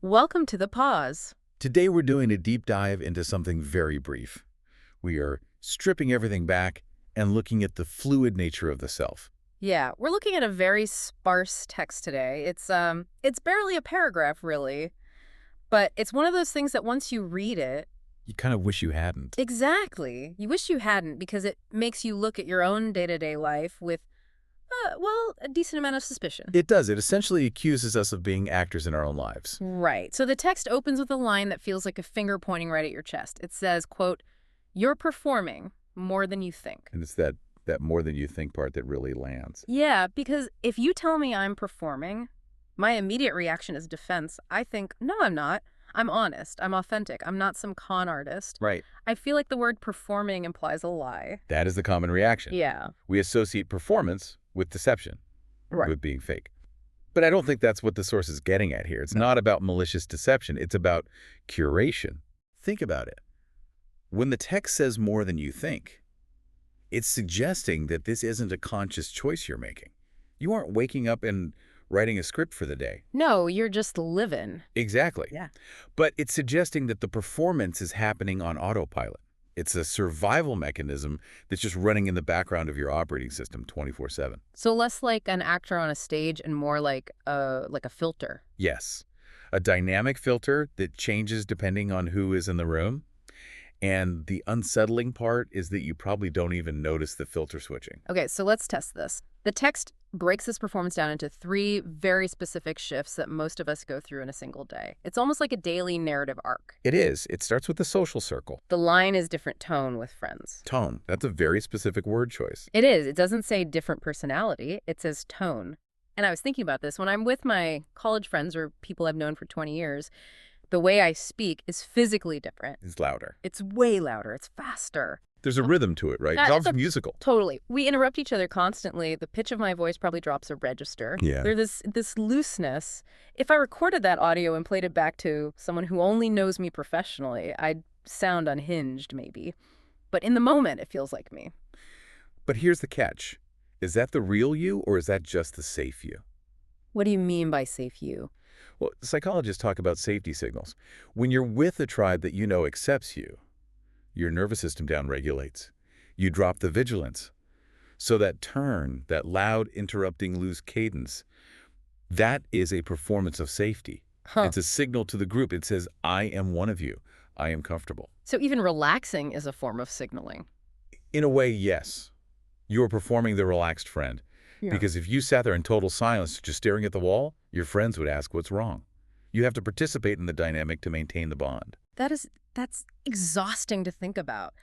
Welcome to the pause. Today we're doing a deep dive into something very brief. We are stripping everything back and looking at the fluid nature of the self. Yeah, we're looking at a very sparse text today. It's barely a paragraph really, but it's one of those things that once you read it, You kind of wish you hadn't. exactly, you wish you hadn't because it makes you look at your own day-to-day life with a decent amount of suspicion. It does. It essentially accuses us of being actors in our own lives. Right. So the text opens with a line that feels like a finger pointing right at your chest. It says, quote, "You're performing more than you think." And it's that more than you think part that really lands. Yeah, because if you tell me I'm performing, my immediate reaction is defense. I think, no, I'm not. I'm honest. I'm authentic. I'm not some con artist. Right. I feel like the word performing implies a lie. That is the common reaction. Yeah. We associate performance with deception, Right. with being fake. But I don't think that's what the source is getting at here. It's No. not about malicious deception. It's about curation. Think about it. When the text says more than you think, it's suggesting that this isn't a conscious choice you're making. You aren't waking up and writing a script for the day. No, you're just living. Exactly. Yeah. But it's suggesting that the performance is happening on autopilot. It's a survival mechanism that's just running in the background of your operating system 24/7. So less like an actor on a stage and more like a filter. Yes. A dynamic filter that changes depending on who is in the room. And the unsettling part is that you probably don't even notice the filter switching. Okay, so let's test this. The text breaks this performance down into three very specific shifts that most of us go through in a single day. It's almost like a daily narrative arc. It is. It starts with the social circle. The line is different tone with friends. Tone. That's a very specific word choice. It is. It doesn't say different personality. It says tone. And I was thinking about this. When I'm with my college friends or people I've known for 20 years, the way I speak is physically different. It's louder. It's way louder. It's faster. There's a rhythm to it, right? Yeah, It's it's almost musical. Totally. We interrupt each other constantly. The pitch of my voice probably drops a register. Yeah. There's this looseness. If I recorded that audio and played it back to someone who only knows me professionally, I'd sound unhinged maybe. But in the moment, it feels like me. But here's the catch. Is that the real you, or is that just the safe you? What do you mean by safe you? Well, psychologists talk about safety signals. When you're with a tribe that you know accepts you, your nervous system downregulates. You drop the vigilance. So that turn, that loud, interrupting, loose cadence, that is a performance of safety. Huh. It's a signal to the group. It says, I am one of you. I am comfortable. So even relaxing is a form of signaling. In a way, yes. You are performing the relaxed friend. Yeah. Because if you sat there in total silence, just staring at the wall, your friends would ask what's wrong. You have to participate in the dynamic to maintain the bond. That's exhausting to think about.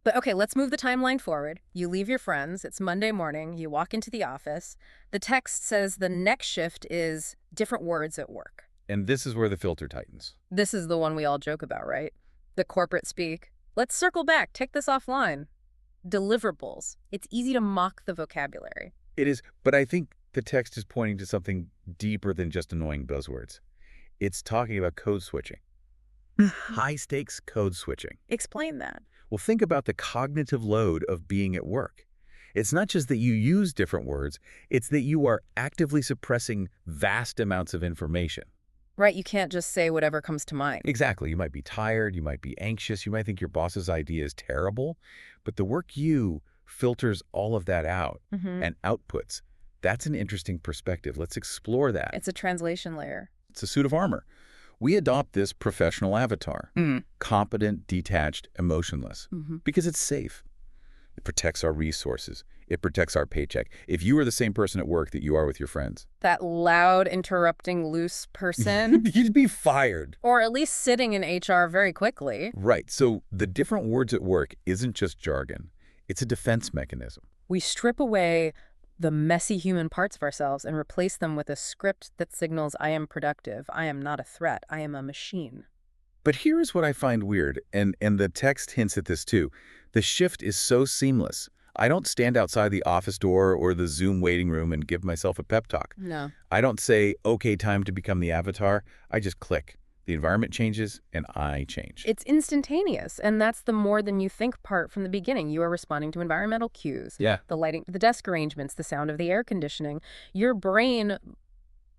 But okay, let's move the timeline forward. You leave your friends. It's Monday morning. You walk into the office. The text says the next shift is different words at work. And this is where the filter tightens. This is the one we all joke about, right? The corporate speak. Let's circle back. Take this offline. Deliverables. It's easy to mock the vocabulary. It is, but I think the text is pointing to something deeper than just annoying buzzwords. It's talking about code switching. High-stakes code switching. Explain that. Well, think about the cognitive load of being at work. It's not just that you use different words, it's that you are actively suppressing vast amounts of information. Right, you can't just say whatever comes to mind. Exactly. You might be tired, you might be anxious, you might think your boss's idea is terrible, but the work you filters all of that out and outputs. That's an interesting perspective. Let's explore that. It's a translation layer. It's a suit of armor. We adopt this professional avatar, competent, detached, emotionless, because it's safe. It protects our resources. It protects our paycheck. If you are the same person at work that you are with your friends, That loud, interrupting, loose person. you'd be fired. Or at least sitting in HR very quickly. Right. So the different words at work isn't just jargon. It's a defense mechanism. We strip away the messy human parts of ourselves and replace them with a script that signals I am productive, I am not a threat, I am a machine. But here's what I find weird, and the text hints at this too. The shift is so seamless. I don't stand outside the office door or the Zoom waiting room and give myself a pep talk. No. I don't say, okay, time to become the avatar. I just click. The environment changes, and I change. It's instantaneous, and that's the more than you think part from the beginning. You are responding to environmental cues. Yeah. The lighting, the desk arrangements, the sound of the air conditioning. Your brain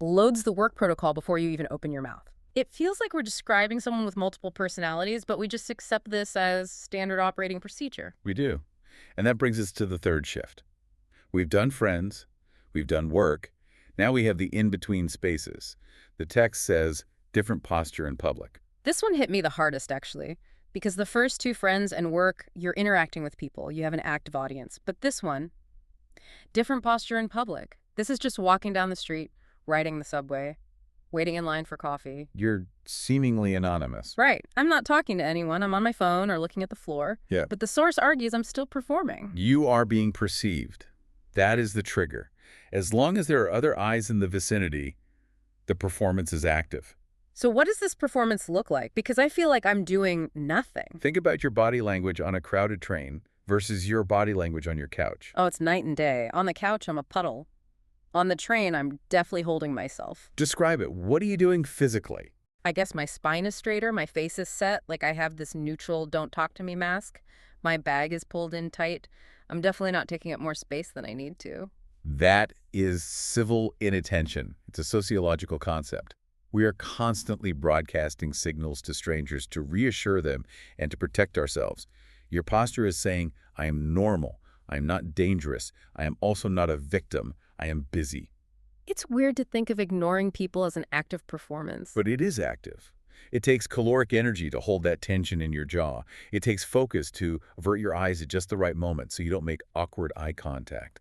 loads the work protocol before you even open your mouth. It feels like we're describing someone with multiple personalities, but we just accept this as standard operating procedure. We do. And that brings us to the third shift. We've done friends, we've done work, now we have the in-between spaces. The text says, different posture in public. This one hit me the hardest, actually, because the first two, friends and work, you're interacting with people. You have an active audience. But this one, different posture in public. This is just walking down the street, riding the subway, waiting in line for coffee. You're seemingly anonymous. Right. I'm not talking to anyone. I'm on my phone or looking at the floor. Yeah. But the source argues I'm still performing. You are being perceived. That is the trigger. As long as there are other eyes in the vicinity, the performance is active. So what does this performance look like? Because I feel like I'm doing nothing. Think about your body language on a crowded train versus your body language on your couch. Oh, it's night and day. On the couch, I'm a puddle. On the train, I'm definitely holding myself. Describe it. What are you doing physically? I guess my spine is straighter, my face is set, like I have this neutral don't talk to me mask. My bag is pulled in tight. I'm definitely not taking up more space than I need to. That is civil inattention. It's a sociological concept. We are constantly broadcasting signals to strangers to reassure them and to protect ourselves. Your posture is saying, I am normal. I am not dangerous. I am also not a victim. I am busy. It's weird to think of ignoring people as an active performance. But it is active. It takes caloric energy to hold that tension in your jaw. It takes focus to avert your eyes at just the right moment so you don't make awkward eye contact.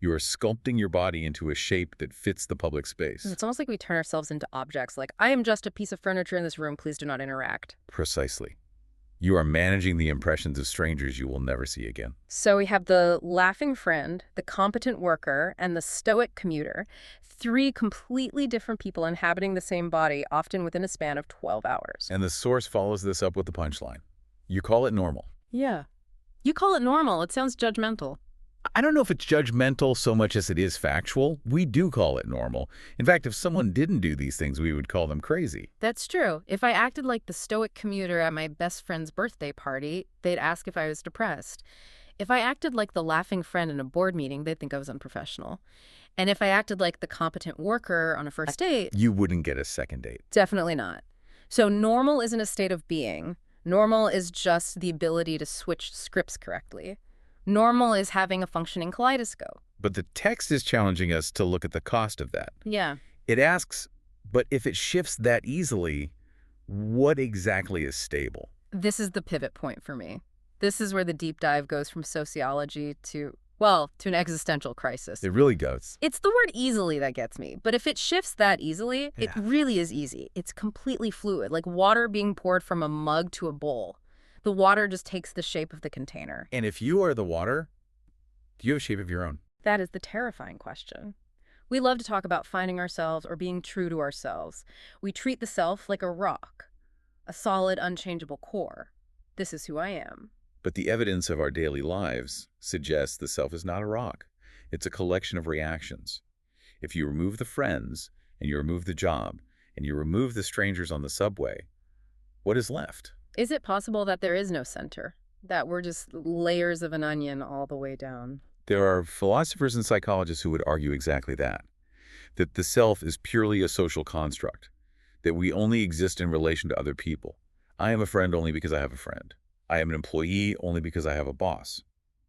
You are sculpting your body into a shape that fits the public space. It's almost like we turn ourselves into objects, like, I am just a piece of furniture in this room, please do not interact. Precisely. You are managing the impressions of strangers you will never see again. So we have the laughing friend, the competent worker, and the stoic commuter. Three completely different people inhabiting the same body, often within a span of 12 hours. And the source follows this up with the punchline. You call it normal. Yeah. You call it normal. It sounds judgmental. I don't know if it's judgmental so much as it is factual. We do call it normal. In fact, if someone didn't do these things, we would call them crazy. That's true. If I acted like the stoic commuter at my best friend's birthday party, they'd ask if I was depressed. If I acted like the laughing friend in a board meeting, they'd think I was unprofessional. And if I acted like the competent worker on a first date, You wouldn't get a second date. definitely not. So normal isn't a state of being. Normal is just the ability to switch scripts correctly. Normal is having a functioning kaleidoscope. But the text is challenging us to look at the cost of that. Yeah. It asks, but if it shifts that easily, what exactly is stable? This is the pivot point for me. This is where the deep dive goes from sociology to, well, to an existential crisis. It really goes. It's the word easily that gets me, but if it shifts that easily, it Yeah. really is easy. It's completely fluid, like water being poured from a mug to a bowl. The water just takes the shape of the container. And if you are the water, do you have a shape of your own? That is the terrifying question. We love to talk about finding ourselves or being true to ourselves. We treat the self like a rock, a solid, unchangeable core. This is who I am. But the evidence of our daily lives suggests the self is not a rock. It's a collection of reactions. If you remove the friends, and you remove the job, and you remove the strangers on the subway, what is left? Is it possible that there is no center? That we're just layers of an onion all the way down? There are philosophers and psychologists who would argue exactly that the self is purely a social construct, that we only exist in relation to other people. I am a friend only because I have a friend. I am an employee only because I have a boss.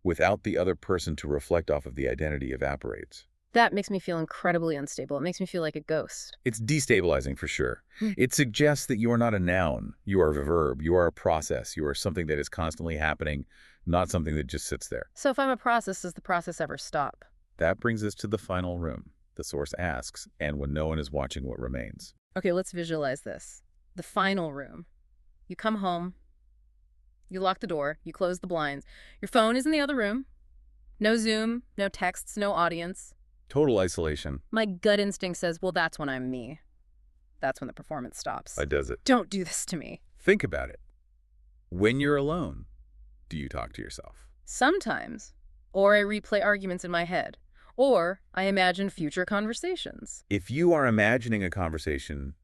Without the other person to reflect off of, the identity evaporates. That makes me feel incredibly unstable. It makes me feel like a ghost. It's destabilizing for sure. Hmm. It suggests that you are not a noun. You are a verb. You are a process. You are something that is constantly happening, not something that just sits there. So if I'm a process, does the process ever stop? That brings us to the final room, the source asks, and when no one is watching, what remains? Okay, let's visualize this. The final room. You come home. You lock the door. You close the blinds. Your phone is in the other room. No Zoom, no texts, no audience. Total isolation. My gut instinct says, well, that's when I'm me. That's when the performance stops. Why does it? Don't do this to me. Think about it. When you're alone, do you talk to yourself? Sometimes. Or I replay arguments in my head. Or I imagine future conversations. If you are imagining a conversation,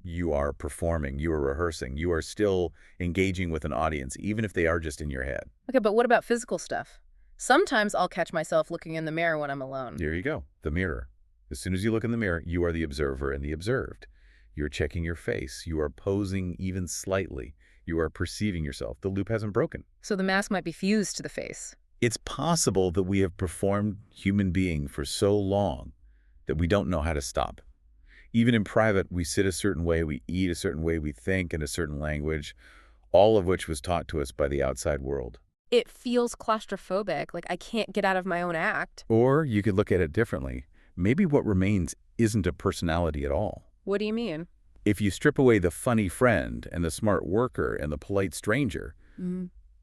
you are performing, you are rehearsing, you are still engaging with an audience, even if they are just in your head. Okay, but what about physical stuff? Sometimes I'll catch myself looking in the mirror when I'm alone. There you go, the mirror. As soon as you look in the mirror, you are the observer and the observed. You're checking your face. You are posing even slightly. You are perceiving yourself. The loop hasn't broken. So the mask might be fused to the face. It's possible that we have performed human being for so long that we don't know how to stop. Even in private, we sit a certain way, we eat a certain way, we think in a certain language, all of which was taught to us by the outside world. It feels claustrophobic, like I can't get out of my own act. Or you could look at it differently. Maybe what remains isn't a personality at all. What do you mean? If you strip away the funny friend and the smart worker and the polite stranger,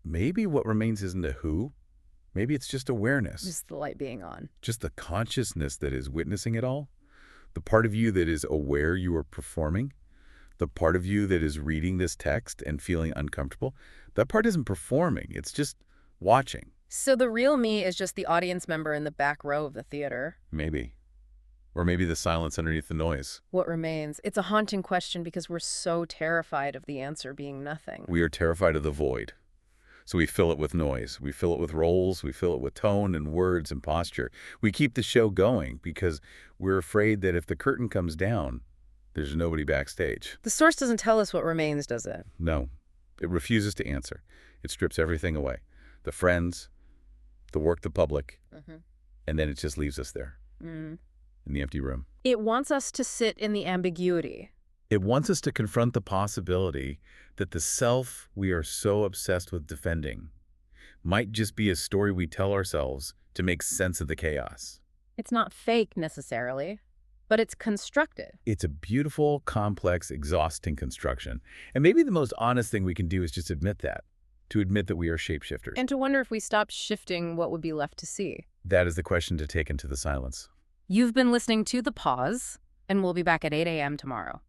maybe what remains isn't a who. Maybe it's just awareness, Just the light being on. just the consciousness that is witnessing it all. The part of you that is aware you are performing, the part of you that is reading this text and feeling uncomfortable, that part isn't performing. It's just watching. So the real me is just the audience member in the back row of the theater. Maybe. Or maybe the silence underneath the noise. What remains? It's a haunting question because we're so terrified of the answer being nothing. We are terrified of the void. So we fill it with noise. We fill it with roles. We fill it with tone and words and posture. We keep the show going because we're afraid that if the curtain comes down, there's nobody backstage. The source doesn't tell us what remains, does it? No, it refuses to answer. It strips everything away. The friends, the work, the public, and then it just leaves us there in the empty room. It wants us to sit in the ambiguity. It wants us to confront the possibility that the self we are so obsessed with defending might just be a story we tell ourselves to make sense of the chaos. It's not fake necessarily, but it's constructed. It's a beautiful, complex, exhausting construction. And maybe the most honest thing we can do is just admit that, to admit that we are shapeshifters. And to wonder if we stopped shifting, what would be left to see. That is the question to take into the silence. You've been listening to The Pause, and we'll be back at 8 a.m. tomorrow.